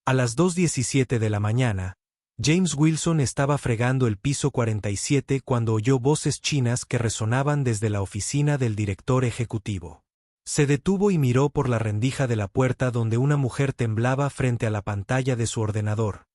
A las 2:17 de la mañana, James Wilson estaba fregando el piso 47 cuando oyó voces chinas que resonaban desde la oficina del director ejecutivo. Se detuvo y miró por la rendija de la puerta donde una mujer temblaba frente a la pantalla de su ordenador,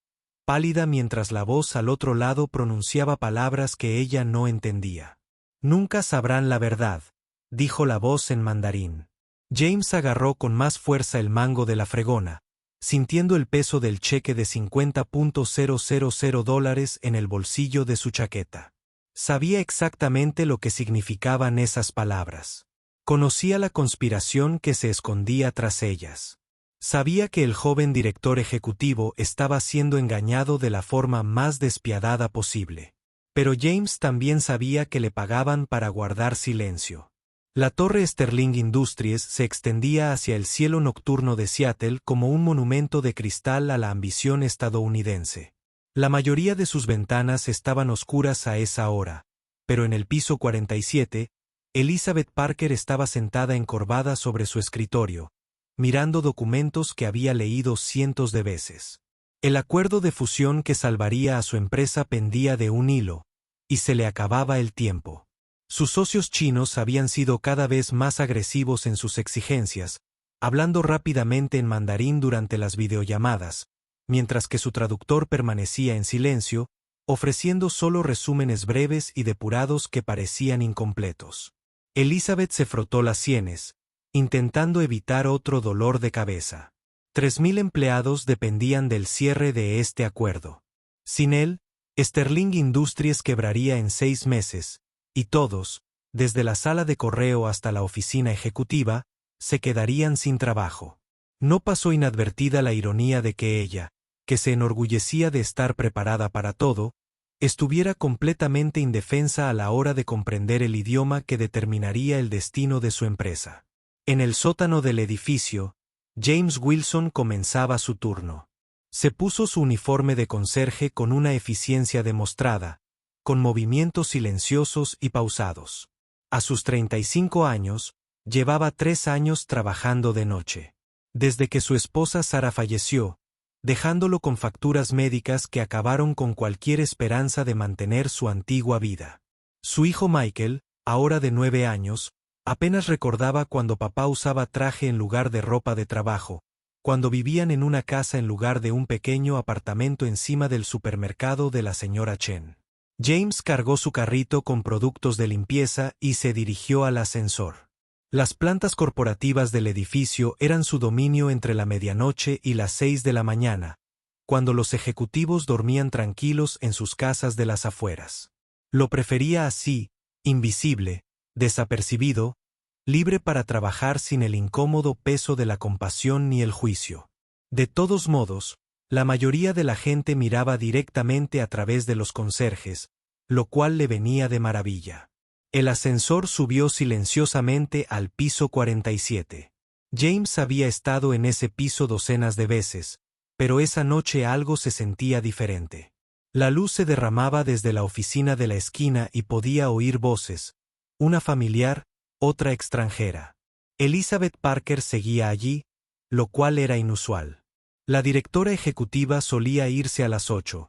pálida mientras la voz al otro lado pronunciaba palabras que ella no entendía. «Nunca sabrán la verdad», dijo la voz en mandarín. James agarró con más fuerza el mango de la fregona, sintiendo el peso del cheque de $50,000 en el bolsillo de su chaqueta. Sabía exactamente lo que significaban esas palabras. Conocía la conspiración que se escondía tras ellas. Sabía que el joven director ejecutivo estaba siendo engañado de la forma más despiadada posible. Pero James también sabía que le pagaban para guardar silencio. La torre Sterling Industries se extendía hacia el cielo nocturno de Seattle como un monumento de cristal a la ambición estadounidense. La mayoría de sus ventanas estaban oscuras a esa hora, pero en el piso 47, Elizabeth Parker estaba sentada encorvada sobre su escritorio, mirando documentos que había leído cientos de veces. El acuerdo de fusión que salvaría a su empresa pendía de un hilo, y se le acababa el tiempo. Sus socios chinos habían sido cada vez más agresivos en sus exigencias, hablando rápidamente en mandarín durante las videollamadas, mientras que su traductor permanecía en silencio, ofreciendo solo resúmenes breves y depurados que parecían incompletos. Elizabeth se frotó las sienes, intentando evitar otro dolor de cabeza. 3,000 empleados dependían del cierre de este acuerdo. Sin él, Sterling Industries quebraría en 6 meses, y todos, desde la sala de correo hasta la oficina ejecutiva, se quedarían sin trabajo. No pasó inadvertida la ironía de que ella, que se enorgullecía de estar preparada para todo, estuviera completamente indefensa a la hora de comprender el idioma que determinaría el destino de su empresa. En el sótano del edificio, James Wilson comenzaba su turno. Se puso su uniforme de conserje con una eficiencia demostrada, con movimientos silenciosos y pausados. A sus 35 años, llevaba 3 años trabajando de noche. Desde que su esposa Sarah falleció, dejándolo con facturas médicas que acabaron con cualquier esperanza de mantener su antigua vida. Su hijo Michael, ahora de 9 años, apenas recordaba cuando papá usaba traje en lugar de ropa de trabajo, cuando vivían en una casa en lugar de un pequeño apartamento encima del supermercado de la señora Chen. James cargó su carrito con productos de limpieza y se dirigió al ascensor. Las plantas corporativas del edificio eran su dominio entre la medianoche y las 6 de la mañana, cuando los ejecutivos dormían tranquilos en sus casas de las afueras. Lo prefería así, invisible, desapercibido, libre para trabajar sin el incómodo peso de la compasión ni el juicio. De todos modos, la mayoría de la gente miraba directamente a través de los conserjes, lo cual le venía de maravilla. El ascensor subió silenciosamente al piso 47. James había estado en ese piso docenas de veces, pero esa noche algo se sentía diferente. La luz se derramaba desde la oficina de la esquina y podía oír voces, una familiar, otra extranjera. Elizabeth Parker seguía allí, lo cual era inusual. La directora ejecutiva solía irse a las 8.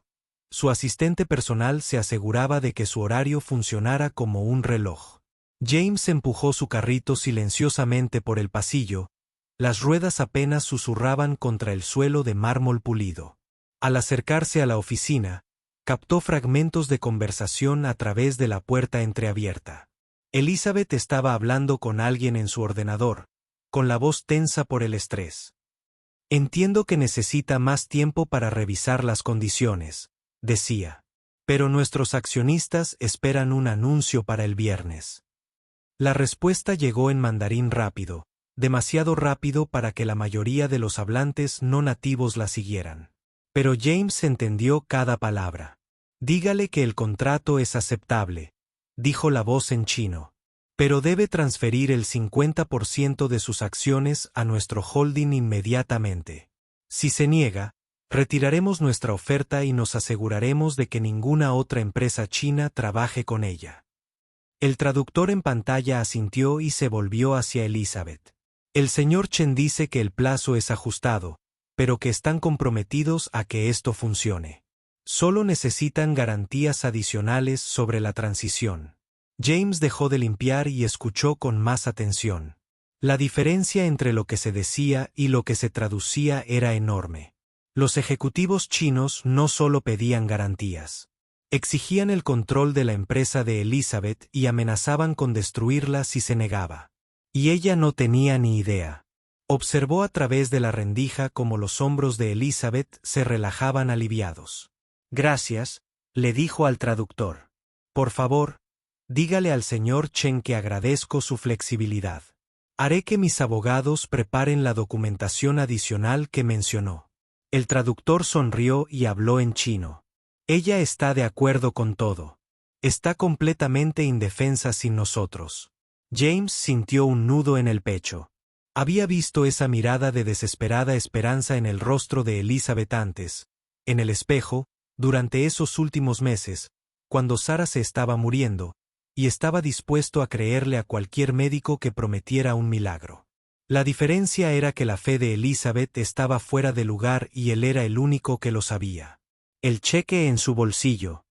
Su asistente personal se aseguraba de que su horario funcionara como un reloj. James empujó su carrito silenciosamente por el pasillo, las ruedas apenas susurraban contra el suelo de mármol pulido. Al acercarse a la oficina, captó fragmentos de conversación a través de la puerta entreabierta. Elizabeth estaba hablando con alguien en su ordenador, con la voz tensa por el estrés. «Entiendo que necesita más tiempo para revisar las condiciones», decía. «Pero nuestros accionistas esperan un anuncio para el viernes». La respuesta llegó en mandarín rápido, demasiado rápido para que la mayoría de los hablantes no nativos la siguieran. Pero James entendió cada palabra. «Dígale que el contrato es aceptable», dijo la voz en chino. «Pero debe transferir el 50% de sus acciones a nuestro holding inmediatamente. Si se niega, retiraremos nuestra oferta y nos aseguraremos de que ninguna otra empresa china trabaje con ella». El traductor en pantalla asintió y se volvió hacia Elizabeth. «El señor Chen dice que el plazo es ajustado, pero que están comprometidos a que esto funcione. Solo necesitan garantías adicionales sobre la transición. James dejó de limpiar y escuchó con más atención. La diferencia entre lo que se decía y lo que se traducía era enorme. Los ejecutivos chinos no solo pedían garantías. Exigían el control de la empresa de Elizabeth y amenazaban con destruirla si se negaba. Y ella no tenía ni idea. Observó a través de la rendija cómo los hombros de Elizabeth se relajaban aliviados. «Gracias», le dijo al traductor. «Por favor, dígale al señor Chen que agradezco su flexibilidad. Haré que mis abogados preparen la documentación adicional que mencionó». El traductor sonrió y habló en chino. «Ella está de acuerdo con todo. Está completamente indefensa sin nosotros». James sintió un nudo en el pecho. Había visto esa mirada de desesperada esperanza en el rostro de Elizabeth antes, en el espejo, durante esos últimos meses, cuando Sarah se estaba muriendo, y estaba dispuesto a creerle a cualquier médico que prometiera un milagro. La diferencia era que la fe de Elizabeth estaba fuera de lugar y él era el único que lo sabía. El cheque en su bolsillo.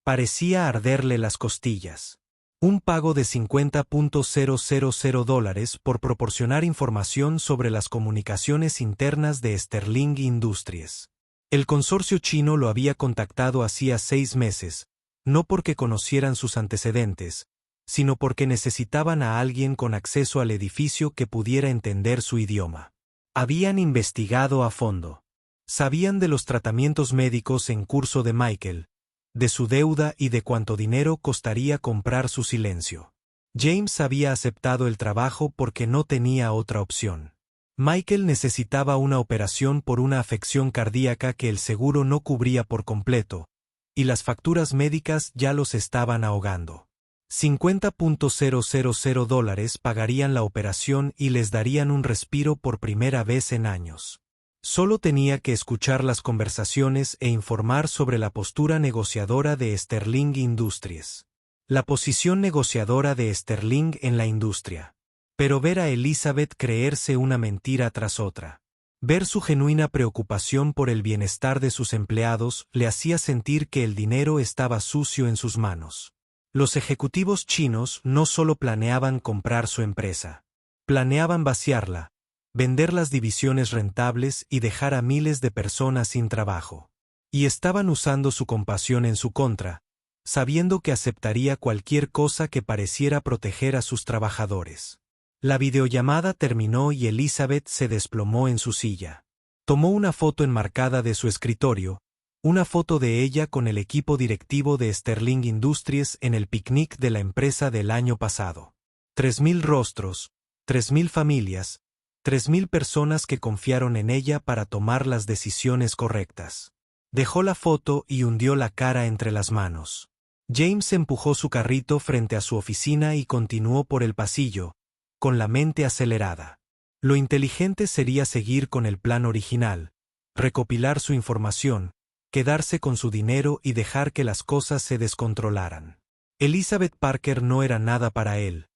Parecía arderle las costillas. Un pago de $50,000 por proporcionar información sobre las comunicaciones internas de Sterling Industries. El consorcio chino lo había contactado hacía 6 meses, no porque conocieran sus antecedentes, sino porque necesitaban a alguien con acceso al edificio que pudiera entender su idioma. Habían investigado a fondo. Sabían de los tratamientos médicos en curso de Michael, de su deuda y de cuánto dinero costaría comprar su silencio. James había aceptado el trabajo porque no tenía otra opción. Michael necesitaba una operación por una afección cardíaca que el seguro no cubría por completo, y las facturas médicas ya los estaban ahogando. $50,000 pagarían la operación y les darían un respiro por primera vez en años. Solo tenía que escuchar las conversaciones e informar sobre la postura negociadora de Sterling Industries. La posición negociadora de Sterling en la industria. Pero ver a Elizabeth creerse una mentira tras otra. Ver su genuina preocupación por el bienestar de sus empleados le hacía sentir que el dinero estaba sucio en sus manos. Los ejecutivos chinos no solo planeaban comprar su empresa. Planeaban vaciarla, vender las divisiones rentables y dejar a miles de personas sin trabajo. Y estaban usando su compasión en su contra, sabiendo que aceptaría cualquier cosa que pareciera proteger a sus trabajadores. La videollamada terminó y Elizabeth se desplomó en su silla. Tomó una foto enmarcada de su escritorio, una foto de ella con el equipo directivo de Sterling Industries en el picnic de la empresa del año pasado. 3,000 rostros, 3,000 familias, 3,000 personas que confiaron en ella para tomar las decisiones correctas. Dejó la foto y hundió la cara entre las manos. James empujó su carrito frente a su oficina y continuó por el pasillo, con la mente acelerada. Lo inteligente sería seguir con el plan original, recopilar su información, quedarse con su dinero y dejar que las cosas se descontrolaran. Elizabeth Parker no era nada para él.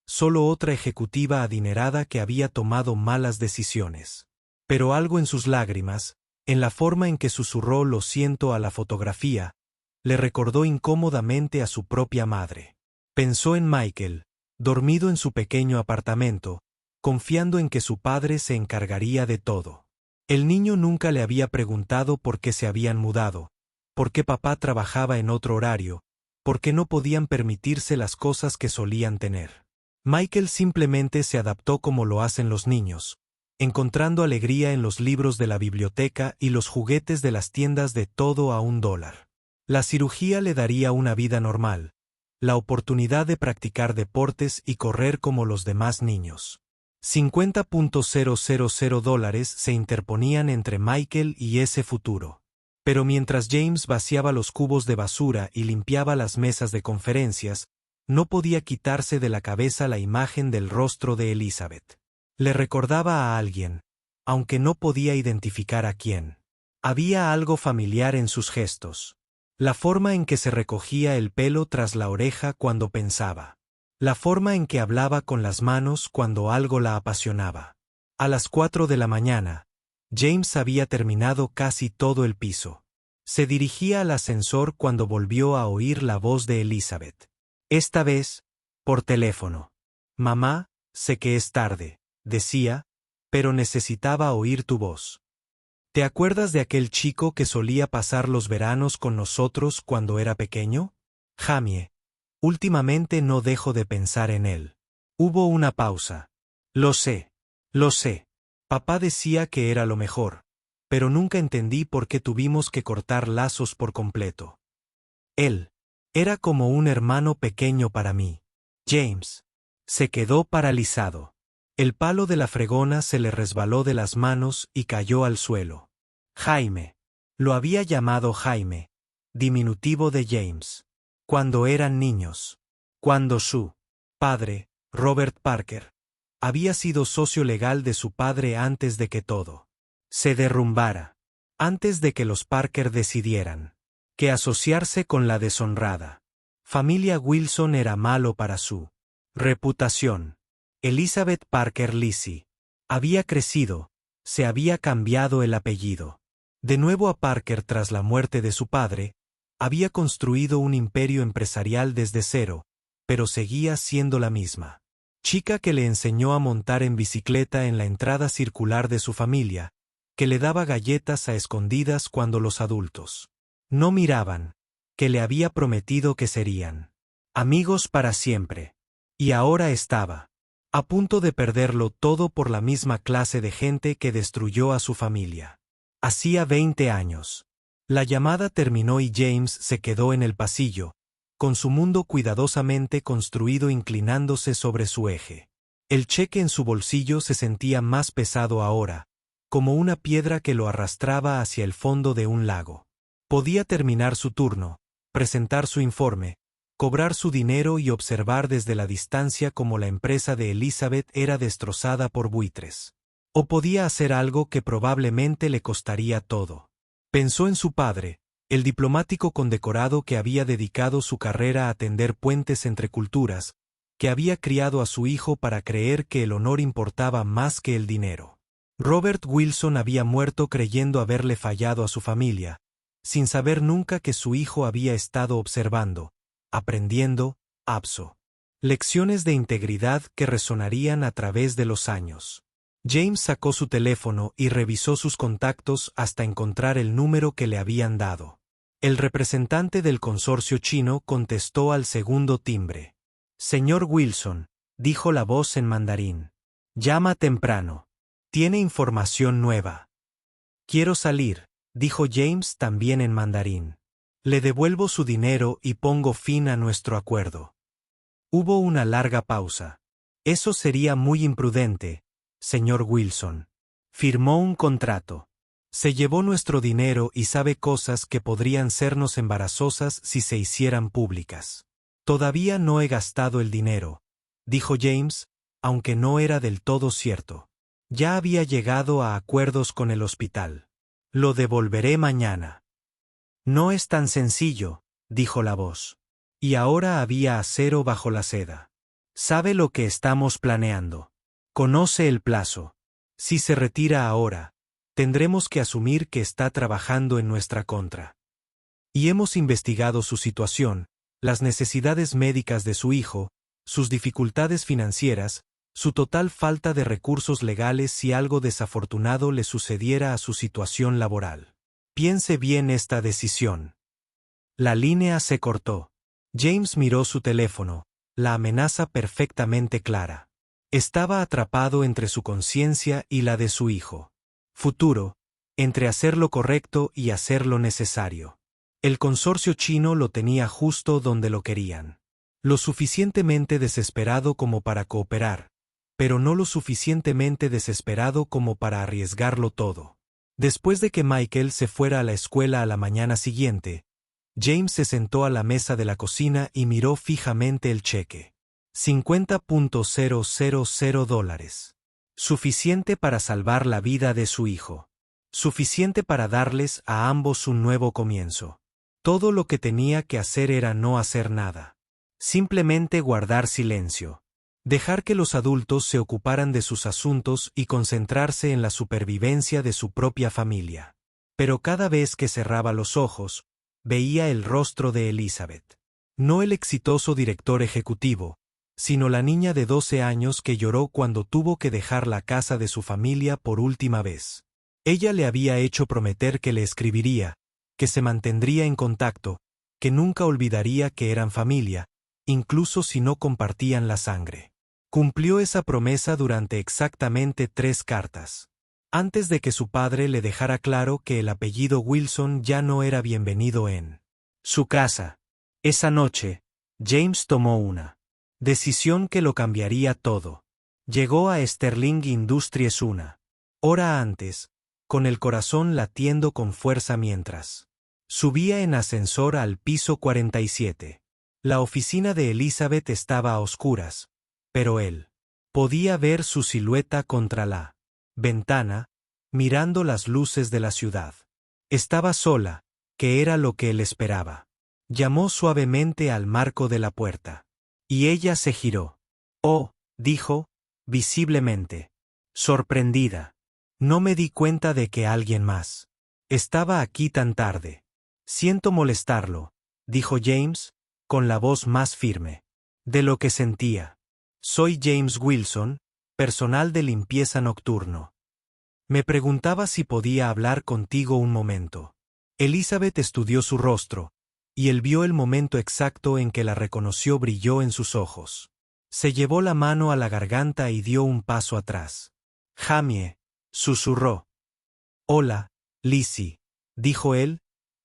Solo otra ejecutiva adinerada que había tomado malas decisiones. Pero algo en sus lágrimas, en la forma en que susurró "lo siento" a la fotografía, le recordó incómodamente a su propia madre. Pensó en Michael, dormido en su pequeño apartamento, confiando en que su padre se encargaría de todo. El niño nunca le había preguntado por qué se habían mudado, por qué papá trabajaba en otro horario, por qué no podían permitirse las cosas que solían tener. Michael simplemente se adaptó como lo hacen los niños, encontrando alegría en los libros de la biblioteca y los juguetes de las tiendas de todo a $1. La cirugía le daría una vida normal, la oportunidad de practicar deportes y correr como los demás niños. $50,000 se interponían entre Michael y ese futuro. Pero mientras James vaciaba los cubos de basura y limpiaba las mesas de conferencias, no podía quitarse de la cabeza la imagen del rostro de Elizabeth. Le recordaba a alguien, aunque no podía identificar a quién. Había algo familiar en sus gestos. La forma en que se recogía el pelo tras la oreja cuando pensaba. La forma en que hablaba con las manos cuando algo la apasionaba. A las 4 de la mañana, James había terminado casi todo el piso. Se dirigía al ascensor cuando volvió a oír la voz de Elizabeth. Esta vez, por teléfono. Mamá, sé que es tarde, decía, pero necesitaba oír tu voz. ¿Te acuerdas de aquel chico que solía pasar los veranos con nosotros cuando era pequeño? Jamie. Últimamente no dejo de pensar en él. Hubo una pausa. Lo sé. Lo sé. Papá decía que era lo mejor, pero nunca entendí por qué tuvimos que cortar lazos por completo. Él era como un hermano pequeño para mí. James se quedó paralizado. El palo de la fregona se le resbaló de las manos y cayó al suelo. Jaime. Lo había llamado Jaime, diminutivo de James. Cuando eran niños. Cuando su padre, Robert Parker, había sido socio legal de su padre antes de que todo se derrumbara. Antes de que los Parker decidieran que asociarse con la deshonrada familia Wilson era malo para su reputación. Elizabeth Parker Lizzie había crecido, se había cambiado el apellido. De nuevo a Parker tras la muerte de su padre, había construido un imperio empresarial desde cero, pero seguía siendo la misma chica que le enseñó a montar en bicicleta en la entrada circular de su familia, que le daba galletas a escondidas cuando los adultos no miraban, que le había prometido que serían amigos para siempre. Y ahora estaba a punto de perderlo todo por la misma clase de gente que destruyó a su familia. Hacía 20 años. La llamada terminó y James se quedó en el pasillo, con su mundo cuidadosamente construido inclinándose sobre su eje. El cheque en su bolsillo se sentía más pesado ahora, como una piedra que lo arrastraba hacia el fondo de un lago. Podía terminar su turno, presentar su informe, cobrar su dinero y observar desde la distancia cómo la empresa de Elizabeth era destrozada por buitres. O podía hacer algo que probablemente le costaría todo. Pensó en su padre, el diplomático condecorado que había dedicado su carrera a tender puentes entre culturas, que había criado a su hijo para creer que el honor importaba más que el dinero. Robert Wilson había muerto creyendo haberle fallado a su familia, sin saber nunca que su hijo había estado observando, aprendiendo, lecciones de integridad que resonarían a través de los años. James sacó su teléfono y revisó sus contactos hasta encontrar el número que le habían dado. El representante del consorcio chino contestó al segundo timbre. Señor Wilson, dijo la voz en mandarín. Llama temprano. Tiene información nueva. Quiero salir, dijo James también en mandarín. Le devuelvo su dinero y pongo fin a nuestro acuerdo. Hubo una larga pausa. Eso sería muy imprudente, señor Wilson. Firmó un contrato. Se llevó nuestro dinero y sabe cosas que podrían sernos embarazosas si se hicieran públicas. Todavía no he gastado el dinero, dijo James, aunque no era del todo cierto. Ya había llegado a acuerdos con el hospital. Lo devolveré mañana. No es tan sencillo, dijo la voz. Y ahora había acero bajo la seda. Sabe lo que estamos planeando. Conoce el plazo. Si se retira ahora, tendremos que asumir que está trabajando en nuestra contra. Y hemos investigado su situación, las necesidades médicas de su hijo, sus dificultades financieras, su total falta de recursos legales si algo desafortunado le sucediera a su situación laboral. Piense bien esta decisión. La línea se cortó. James miró su teléfono, la amenaza perfectamente clara. Estaba atrapado entre su conciencia y la de su hijo. Futuro, entre hacer lo correcto y hacer lo necesario. El consorcio chino lo tenía justo donde lo querían. Lo suficientemente desesperado como para cooperar, pero no lo suficientemente desesperado como para arriesgarlo todo. Después de que Michael se fuera a la escuela a la mañana siguiente, James se sentó a la mesa de la cocina y miró fijamente el cheque. $50,000. Suficiente para salvar la vida de su hijo. Suficiente para darles a ambos un nuevo comienzo. Todo lo que tenía que hacer era no hacer nada. Simplemente guardar silencio. Dejar que los adultos se ocuparan de sus asuntos y concentrarse en la supervivencia de su propia familia. Pero cada vez que cerraba los ojos, veía el rostro de Elizabeth. No el exitoso director ejecutivo, sino la niña de 12 años que lloró cuando tuvo que dejar la casa de su familia por última vez. Ella le había hecho prometer que le escribiría, que se mantendría en contacto, que nunca olvidaría que eran familia, incluso si no compartían la sangre. Cumplió esa promesa durante exactamente 3 cartas. Antes de que su padre le dejara claro que el apellido Wilson ya no era bienvenido en su casa. Esa noche, James tomó una decisión que lo cambiaría todo. Llegó a Sterling Industries una hora antes, con el corazón latiendo con fuerza mientras subía en ascensor al piso 47. La oficina de Elizabeth estaba a oscuras, pero él podía ver su silueta contra la ventana, mirando las luces de la ciudad. Estaba sola, que era lo que él esperaba. Llamó suavemente al marco de la puerta. Y ella se giró. «Oh», dijo, visiblemente sorprendida. «No me di cuenta de que alguien más estaba aquí tan tarde». «Siento molestarlo», dijo James, con la voz más firme de lo que sentía. «Soy James Wilson, personal de limpieza nocturno. Me preguntaba si podía hablar contigo un momento». Elizabeth estudió su rostro, y él vio el momento exacto en que la reconoció brilló en sus ojos. Se llevó la mano a la garganta y dio un paso atrás. «Jamie», susurró. «Hola, Lizzie», dijo él,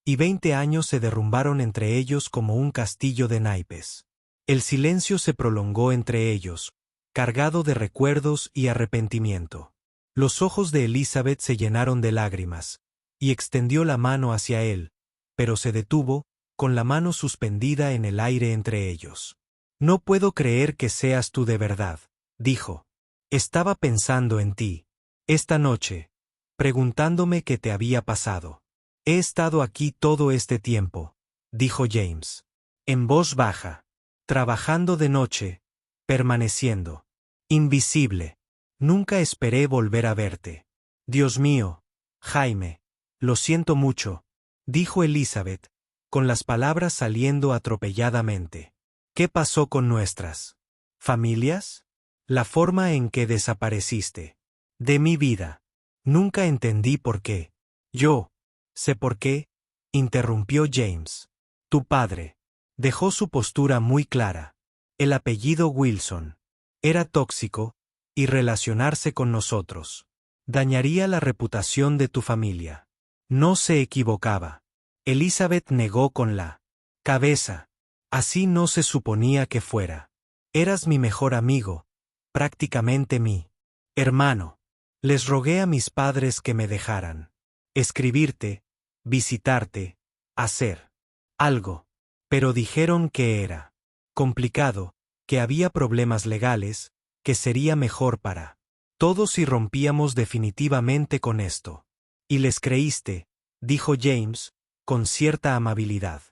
y 20 años se derrumbaron entre ellos como un castillo de naipes. El silencio se prolongó entre ellos, cargado de recuerdos y arrepentimiento. Los ojos de Elizabeth se llenaron de lágrimas, y extendió la mano hacia él, pero se detuvo, con la mano suspendida en el aire entre ellos. «No puedo creer que seas tú de verdad», dijo. «Estaba pensando en ti esta noche, preguntándome qué te había pasado». «He estado aquí todo este tiempo», dijo James, en voz baja, «trabajando de noche, permaneciendo invisible. Nunca esperé volver a verte». «Dios mío, Jaime, lo siento mucho», dijo Elizabeth, con las palabras saliendo atropelladamente. «¿Qué pasó con nuestras familias? La forma en que desapareciste de mi vida. Nunca entendí por qué». «Yo sé por qué», interrumpió James. «Tu padre dejó su postura muy clara. El apellido Wilson era tóxico, y relacionarse con nosotros dañaría la reputación de tu familia». No se equivocaba. Elizabeth negó con la cabeza. «Así no se suponía que fuera. Eras mi mejor amigo, prácticamente mi hermano. Les rogué a mis padres que me dejaran escribirte, visitarte, hacer algo. Pero dijeron que era complicado, que había problemas legales, que sería mejor para todos si rompíamos definitivamente con esto. Y les creíste», dijo James, con cierta amabilidad.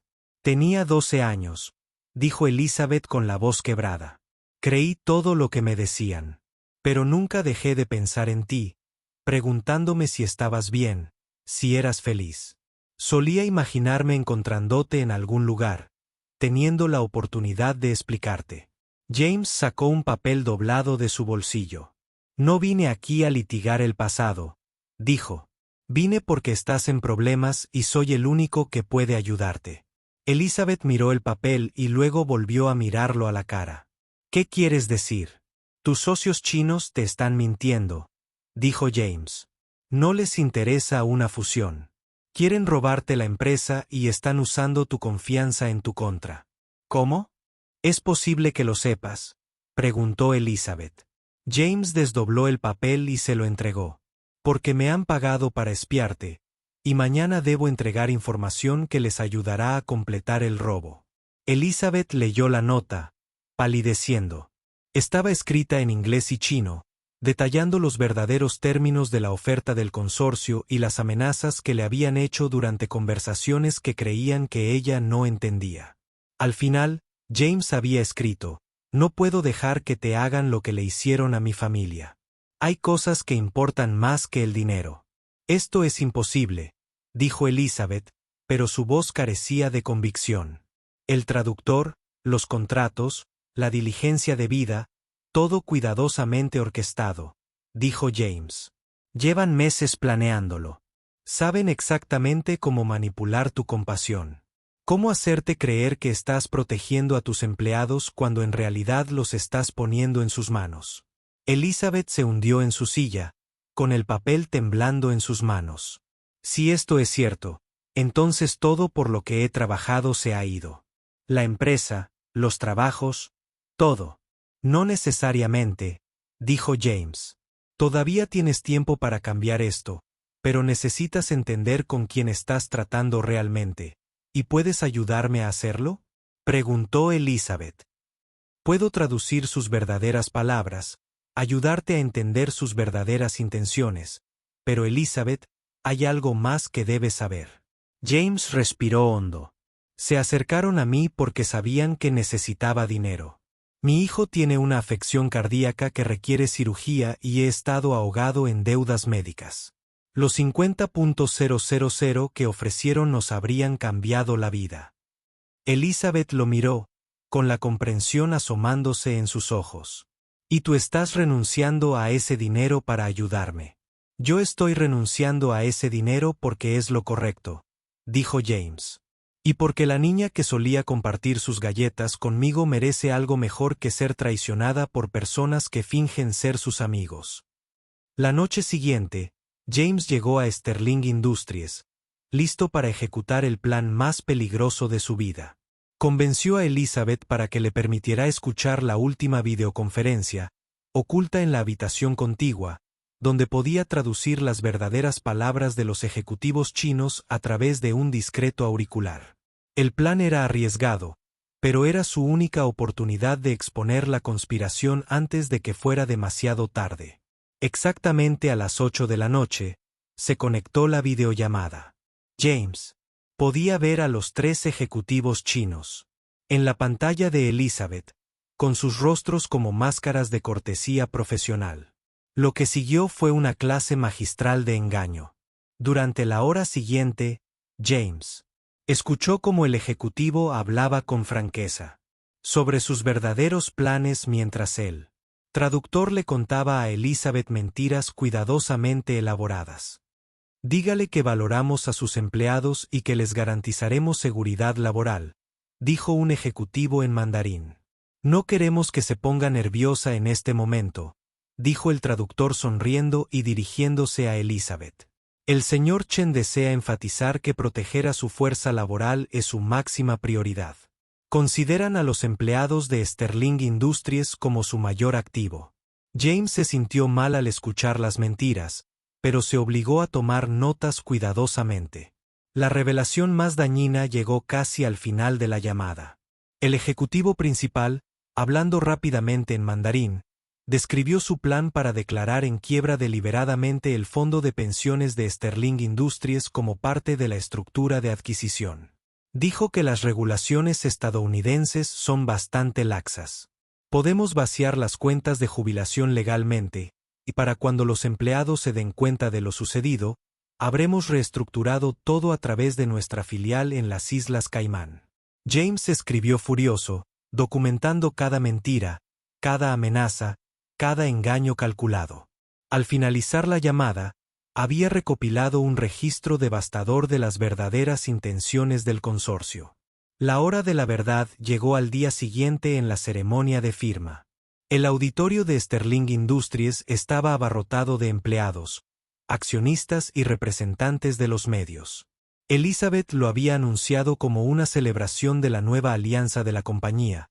«Tenía 12 años», dijo Elizabeth con la voz quebrada. «Creí todo lo que me decían. Pero nunca dejé de pensar en ti, preguntándome si estabas bien, si eras feliz. Solía imaginarme encontrándote en algún lugar, teniendo la oportunidad de explicarte». James sacó un papel doblado de su bolsillo. «No vine aquí a litigar el pasado», dijo. «Vine porque estás en problemas y soy el único que puede ayudarte». Elizabeth miró el papel y luego volvió a mirarlo a la cara. «¿Qué quieres decir? Tus socios chinos te están mintiendo», dijo James. «No les interesa una fusión. Quieren robarte la empresa y están usando tu confianza en tu contra». «¿Cómo? ¿Es posible que lo sepas?», preguntó Elizabeth. James desdobló el papel y se lo entregó. «Porque me han pagado para espiarte, y mañana debo entregar información que les ayudará a completar el robo». Elizabeth leyó la nota, palideciendo. Estaba escrita en inglés y chino, detallando los verdaderos términos de la oferta del consorcio y las amenazas que le habían hecho durante conversaciones que creían que ella no entendía. Al final, James había escrito: No puedo dejar que te hagan lo que le hicieron a mi familia. Hay cosas que importan más que el dinero. Esto es imposible, dijo Elizabeth, pero su voz carecía de convicción. El traductor, los contratos, la diligencia debida, todo cuidadosamente orquestado, dijo James. Llevan meses planeándolo. Saben exactamente cómo manipular tu compasión. Cómo hacerte creer que estás protegiendo a tus empleados cuando en realidad los estás poniendo en sus manos. Elizabeth se hundió en su silla, con el papel temblando en sus manos. Si esto es cierto, entonces todo por lo que he trabajado se ha ido. La empresa, los trabajos, todo. No necesariamente, dijo James. Todavía tienes tiempo para cambiar esto, pero necesitas entender con quién estás tratando realmente. ¿Y puedes ayudarme a hacerlo? Preguntó Elizabeth. Puedo traducir sus verdaderas palabras, ayudarte a entender sus verdaderas intenciones, pero Elizabeth, hay algo más que debes saber. James respiró hondo. Se acercaron a mí porque sabían que necesitaba dinero. Mi hijo tiene una afección cardíaca que requiere cirugía y he estado ahogado en deudas médicas. Los 50.000 que ofrecieron nos habrían cambiado la vida. Elizabeth lo miró, con la comprensión asomándose en sus ojos. Y tú estás renunciando a ese dinero para ayudarme. Yo estoy renunciando a ese dinero porque es lo correcto, dijo James. Y porque la niña que solía compartir sus galletas conmigo merece algo mejor que ser traicionada por personas que fingen ser sus amigos. La noche siguiente, James llegó a Sterling Industries, listo para ejecutar el plan más peligroso de su vida. Convenció a Elizabeth para que le permitiera escuchar la última videoconferencia, oculta en la habitación contigua, donde podía traducir las verdaderas palabras de los ejecutivos chinos a través de un discreto auricular. El plan era arriesgado, pero era su única oportunidad de exponer la conspiración antes de que fuera demasiado tarde. Exactamente a las 8 de la noche, se conectó la videollamada. James podía ver a los 3 ejecutivos chinos. En la pantalla de Elizabeth, con sus rostros como máscaras de cortesía profesional. Lo que siguió fue una clase magistral de engaño. Durante la hora siguiente, James escuchó cómo el ejecutivo hablaba con franqueza sobre sus verdaderos planes mientras el traductor le contaba a Elizabeth mentiras cuidadosamente elaboradas. Dígale que valoramos a sus empleados y que les garantizaremos seguridad laboral, dijo un ejecutivo en mandarín. No queremos que se ponga nerviosa en este momento, dijo el traductor sonriendo y dirigiéndose a Elizabeth. El señor Chen desea enfatizar que proteger a su fuerza laboral es su máxima prioridad. Consideran a los empleados de Sterling Industries como su mayor activo. James se sintió mal al escuchar las mentiras, pero se obligó a tomar notas cuidadosamente. La revelación más dañina llegó casi al final de la llamada. El ejecutivo principal, hablando rápidamente en mandarín, describió su plan para declarar en quiebra deliberadamente el fondo de pensiones de Sterling Industries como parte de la estructura de adquisición. Dijo que las regulaciones estadounidenses son bastante laxas. Podemos vaciar las cuentas de jubilación legalmente, y para cuando los empleados se den cuenta de lo sucedido, habremos reestructurado todo a través de nuestra filial en las Islas Caimán. James escribió furioso, documentando cada mentira, cada amenaza, cada engaño calculado. Al finalizar la llamada, había recopilado un registro devastador de las verdaderas intenciones del consorcio. La hora de la verdad llegó al día siguiente en la ceremonia de firma. El auditorio de Sterling Industries estaba abarrotado de empleados, accionistas y representantes de los medios. Elizabeth lo había anunciado como una celebración de la nueva alianza de la compañía,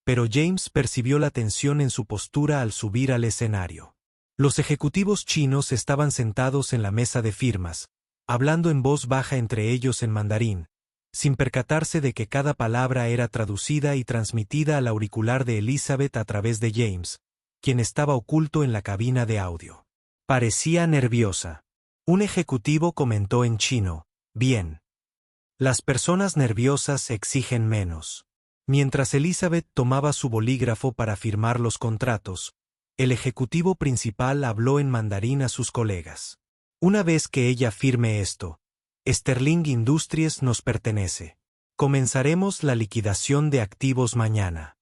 pero James percibió la tensión en su postura al subir al escenario. Los ejecutivos chinos estaban sentados en la mesa de firmas, hablando en voz baja entre ellos en mandarín, sin percatarse de que cada palabra era traducida y transmitida al auricular de Elizabeth a través de James, quien estaba oculto en la cabina de audio. Parecía nerviosa. Un ejecutivo comentó en chino: «Bien. Las personas nerviosas exigen menos». Mientras Elizabeth tomaba su bolígrafo para firmar los contratos, el ejecutivo principal habló en mandarín a sus colegas. Una vez que ella firme esto, Sterling Industries nos pertenece. Comenzaremos la liquidación de activos mañana.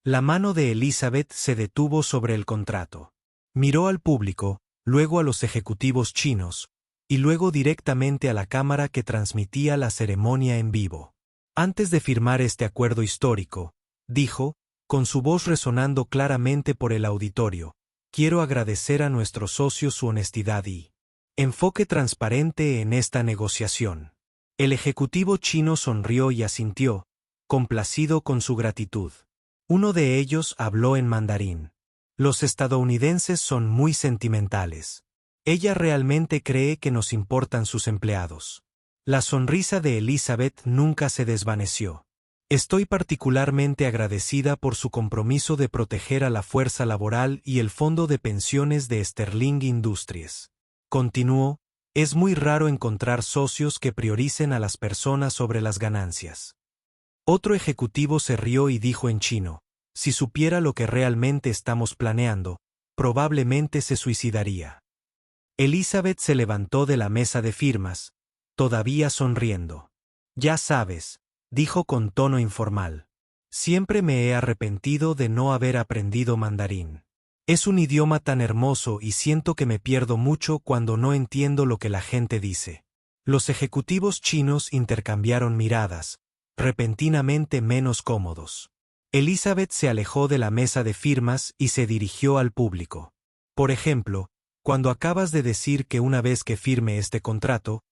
La mano de Elizabeth se detuvo sobre el contrato. Miró al público, luego a los ejecutivos chinos, y luego directamente a la cámara que transmitía la ceremonia en vivo. Antes de firmar este acuerdo histórico, dijo, con su voz resonando claramente por el auditorio, quiero agradecer a nuestros socios su honestidad y enfoque transparente en esta negociación. El ejecutivo chino sonrió y asintió, complacido con su gratitud. Uno de ellos habló en mandarín. Los estadounidenses son muy sentimentales. Ella realmente cree que nos importan sus empleados. La sonrisa de Elizabeth nunca se desvaneció. Estoy particularmente agradecida por su compromiso de proteger a la fuerza laboral y el fondo de pensiones de Sterling Industries. Continuó, es muy raro encontrar socios que prioricen a las personas sobre las ganancias. Otro ejecutivo se rió y dijo en chino, si supiera lo que realmente estamos planeando, probablemente se suicidaría. Elizabeth se levantó de la mesa de firmas, todavía sonriendo. Ya sabes, dijo con tono informal. Siempre me he arrepentido de no haber aprendido mandarín. Es un idioma tan hermoso y siento que me pierdo mucho cuando no entiendo lo que la gente dice. Los ejecutivos chinos intercambiaron miradas, repentinamente menos cómodos. Elizabeth se alejó de la mesa de firmas y se dirigió al público. Por ejemplo, cuando acabas de decir que una vez que firme este contrato,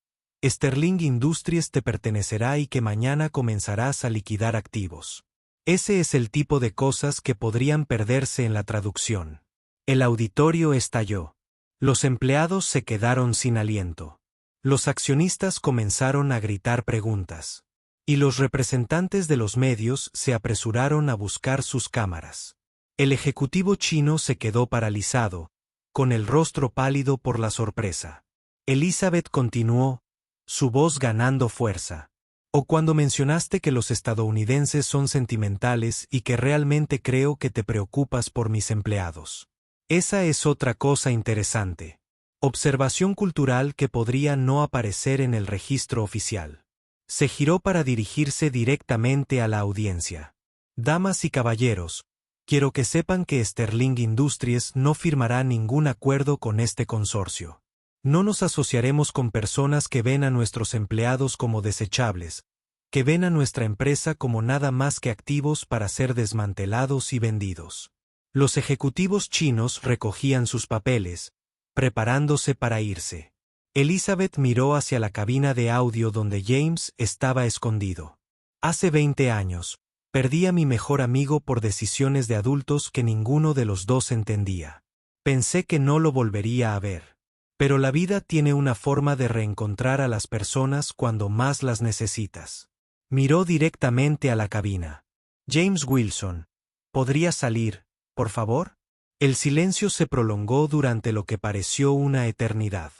Sterling Industries te pertenecerá y que mañana comenzarás a liquidar activos. Ese es el tipo de cosas que podrían perderse en la traducción. El auditorio estalló. Los empleados se quedaron sin aliento. Los accionistas comenzaron a gritar preguntas. Y los representantes de los medios se apresuraron a buscar sus cámaras. El ejecutivo chino se quedó paralizado, con el rostro pálido por la sorpresa. Elizabeth continuó, su voz ganando fuerza. O cuando mencionaste que los estadounidenses son sentimentales y que realmente creo que te preocupas por mis empleados. Esa es otra cosa interesante. Observación cultural que podría no aparecer en el registro oficial. Se giró para dirigirse directamente a la audiencia. Damas y caballeros, quiero que sepan que Sterling Industries no firmará ningún acuerdo con este consorcio. No nos asociaremos con personas que ven a nuestros empleados como desechables, que ven a nuestra empresa como nada más que activos para ser desmantelados y vendidos. Los ejecutivos chinos recogían sus papeles, preparándose para irse. Elizabeth miró hacia la cabina de audio donde James estaba escondido. Hace 20 años, perdí a mi mejor amigo por decisiones de adultos que ninguno de los dos entendía. Pensé que no lo volvería a ver. Pero la vida tiene una forma de reencontrar a las personas cuando más las necesitas. Miró directamente a la cabina. James Wilson, ¿podría salir, por favor? El silencio se prolongó durante lo que pareció una eternidad.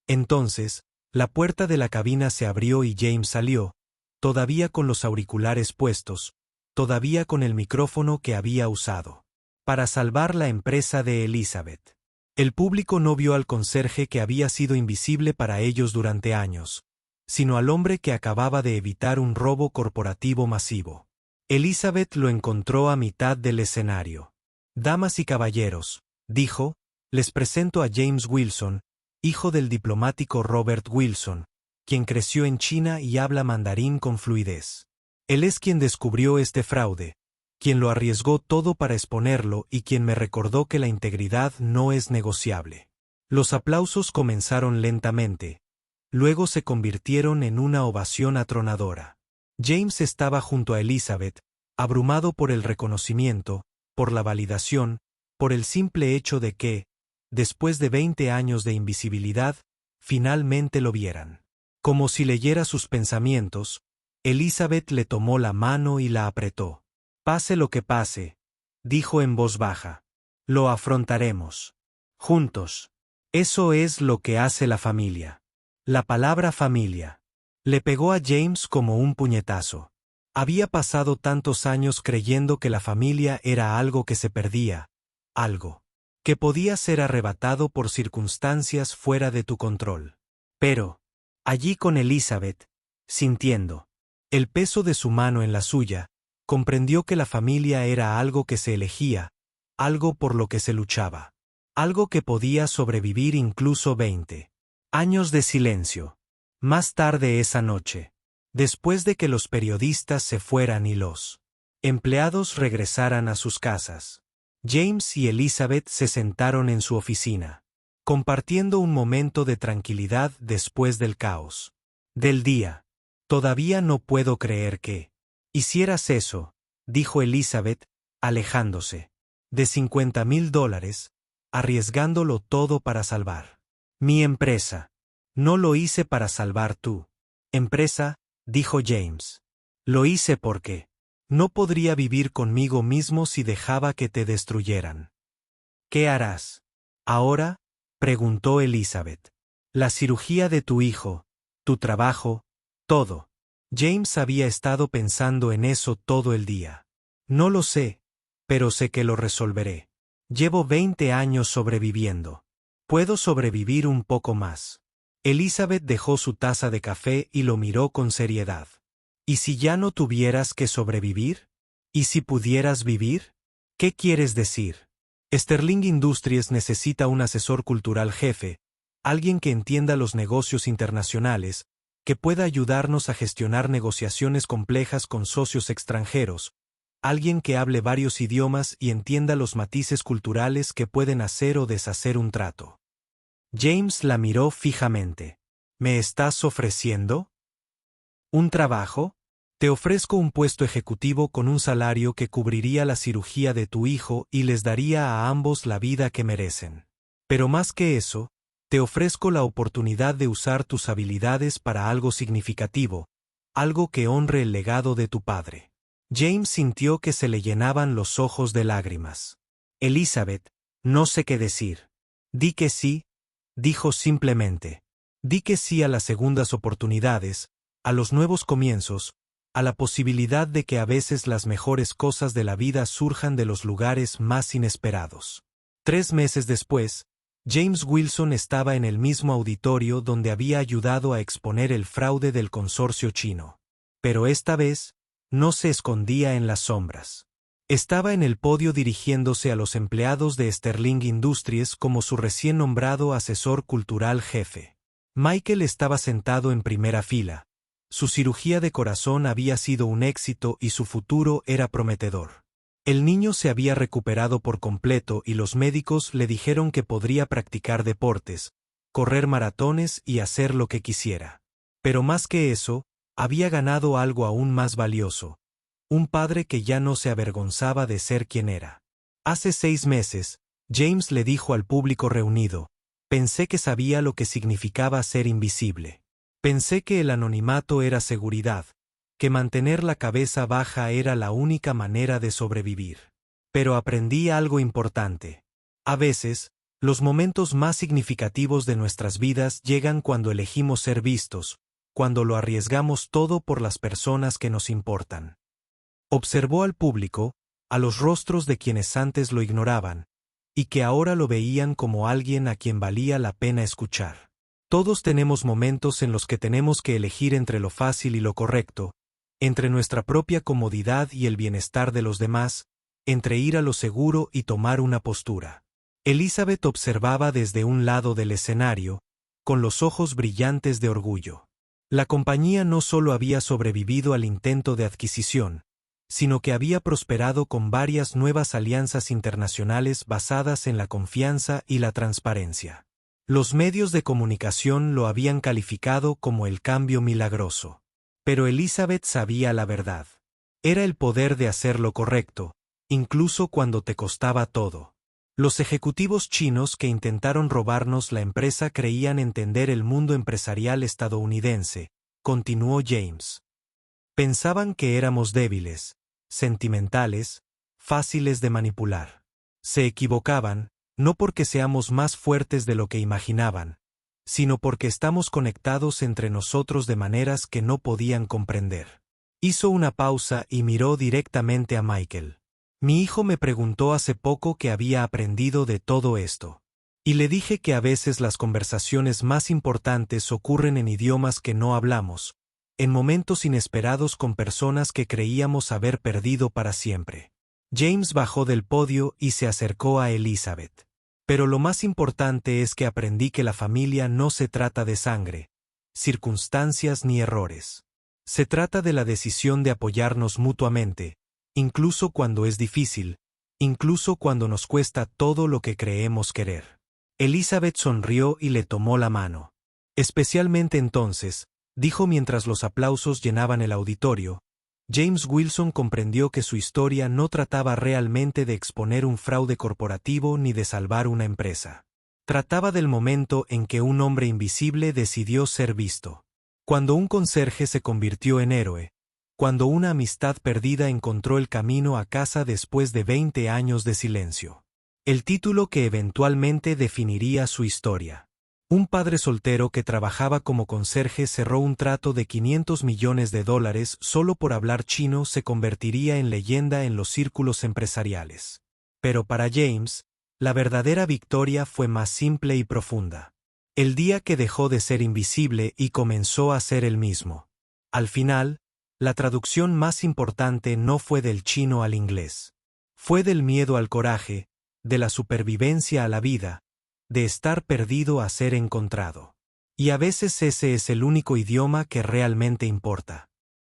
Entonces, la puerta de la cabina se abrió y James salió, todavía con los auriculares puestos, todavía con el micrófono que había usado, para salvar la empresa de Elizabeth. El público no vio al conserje que había sido invisible para ellos durante años, sino al hombre que acababa de evitar un robo corporativo masivo. Elizabeth lo encontró a mitad del escenario. Damas y caballeros, dijo, les presento a James Wilson, hijo del diplomático Robert Wilson, quien creció en China y habla mandarín con fluidez. Él es quien descubrió este fraude, quien lo arriesgó todo para exponerlo y quien me recordó que la integridad no es negociable. Los aplausos comenzaron lentamente, luego se convirtieron en una ovación atronadora. James estaba junto a Elizabeth, abrumado por el reconocimiento, por la validación, por el simple hecho de que, después de 20 años de invisibilidad, finalmente lo vieran. Como si leyera sus pensamientos, Elizabeth le tomó la mano y la apretó. Pase lo que pase, dijo en voz baja. Lo afrontaremos. Juntos. Eso es lo que hace la familia. La palabra familia. Le pegó a James como un puñetazo. Había pasado tantos años creyendo que la familia era algo que se perdía, algo que podía ser arrebatado por circunstancias fuera de tu control. Pero, allí con Elizabeth, sintiendo el peso de su mano en la suya, comprendió que la familia era algo que se elegía, algo por lo que se luchaba, algo que podía sobrevivir incluso 20 años de silencio. Más tarde esa noche, después de que los periodistas se fueran y los empleados regresaran a sus casas, James y Elizabeth se sentaron en su oficina, compartiendo un momento de tranquilidad después del caos del día. Todavía no puedo creer que hicieras eso, dijo Elizabeth, alejándose, de $50,000, arriesgándolo todo para salvar mi empresa. No lo hice para salvar tu empresa, dijo James. Lo hice porque no podría vivir conmigo mismo si dejaba que te destruyeran. ¿Qué harás ahora?, preguntó Elizabeth. La cirugía de tu hijo, tu trabajo, todo. James había estado pensando en eso todo el día. No lo sé, pero sé que lo resolveré. Llevo 20 años sobreviviendo. Puedo sobrevivir un poco más. Elizabeth dejó su taza de café y lo miró con seriedad. ¿Y si ya no tuvieras que sobrevivir? ¿Y si pudieras vivir? ¿Qué quieres decir? Sterling Industries necesita un asesor cultural jefe, alguien que entienda los negocios internacionales, que pueda ayudarnos a gestionar negociaciones complejas con socios extranjeros, alguien que hable varios idiomas y entienda los matices culturales que pueden hacer o deshacer un trato. James la miró fijamente. ¿Me estás ofreciendo un trabajo? Te ofrezco un puesto ejecutivo con un salario que cubriría la cirugía de tu hijo y les daría a ambos la vida que merecen. Pero más que eso, te ofrezco la oportunidad de usar tus habilidades para algo significativo, algo que honre el legado de tu padre. James sintió que se le llenaban los ojos de lágrimas. Elizabeth, no sé qué decir. Di que sí, dijo simplemente. Di que sí a las segundas oportunidades, a los nuevos comienzos, a la posibilidad de que a veces las mejores cosas de la vida surjan de los lugares más inesperados. 3 meses después, James Wilson estaba en el mismo auditorio donde había ayudado a exponer el fraude del consorcio chino. Pero esta vez, no se escondía en las sombras. Estaba en el podio dirigiéndose a los empleados de Sterling Industries como su recién nombrado asesor cultural jefe. Michael estaba sentado en primera fila. Su cirugía de corazón había sido un éxito y su futuro era prometedor. El niño se había recuperado por completo y los médicos le dijeron que podría practicar deportes, correr maratones y hacer lo que quisiera. Pero más que eso, había ganado algo aún más valioso: un padre que ya no se avergonzaba de ser quien era. Hace 6 meses, James le dijo al público reunido: pensé que sabía lo que significaba ser invisible. Pensé que el anonimato era seguridad, que mantener la cabeza baja era la única manera de sobrevivir. Pero aprendí algo importante. A veces, los momentos más significativos de nuestras vidas llegan cuando elegimos ser vistos, cuando lo arriesgamos todo por las personas que nos importan. Observó al público, a los rostros de quienes antes lo ignoraban, y que ahora lo veían como alguien a quien valía la pena escuchar. Todos tenemos momentos en los que tenemos que elegir entre lo fácil y lo correcto, entre nuestra propia comodidad y el bienestar de los demás, entre ir a lo seguro y tomar una postura. Elizabeth observaba desde un lado del escenario, con los ojos brillantes de orgullo. La compañía no solo había sobrevivido al intento de adquisición, sino que había prosperado con varias nuevas alianzas internacionales basadas en la confianza y la transparencia. Los medios de comunicación lo habían calificado como el cambio milagroso. Pero Elizabeth sabía la verdad. Era el poder de hacer lo correcto, incluso cuando te costaba todo. Los ejecutivos chinos que intentaron robarnos la empresa creían entender el mundo empresarial estadounidense, continuó James. Pensaban que éramos débiles, sentimentales, fáciles de manipular. Se equivocaban, no porque seamos más fuertes de lo que imaginaban, sino porque estamos conectados entre nosotros de maneras que no podían comprender. Hizo una pausa y miró directamente a Michael. Mi hijo me preguntó hace poco qué había aprendido de todo esto. Y le dije que a veces las conversaciones más importantes ocurren en idiomas que no hablamos, en momentos inesperados con personas que creíamos haber perdido para siempre. James bajó del podio y se acercó a Elizabeth. Pero lo más importante es que aprendí que la familia no se trata de sangre, circunstancias ni errores. Se trata de la decisión de apoyarnos mutuamente, incluso cuando es difícil, incluso cuando nos cuesta todo lo que creemos querer. Elizabeth sonrió y le tomó la mano. Especialmente entonces, dijo mientras los aplausos llenaban el auditorio, James Wilson comprendió que su historia no trataba realmente de exponer un fraude corporativo ni de salvar una empresa. Trataba del momento en que un hombre invisible decidió ser visto. Cuando un conserje se convirtió en héroe, cuando una amistad perdida encontró el camino a casa después de 20 años de silencio. El título que eventualmente definiría su historia. Un padre soltero que trabajaba como conserje cerró un trato de $500 millones solo por hablar chino se convertiría en leyenda en los círculos empresariales. Pero para James, la verdadera victoria fue más simple y profunda. El día que dejó de ser invisible y comenzó a ser el mismo. Al final, la traducción más importante no fue del chino al inglés. Fue del miedo al coraje, de la supervivencia a la vida, de estar perdido a ser encontrado. Y a veces ese es el único idioma que realmente importa.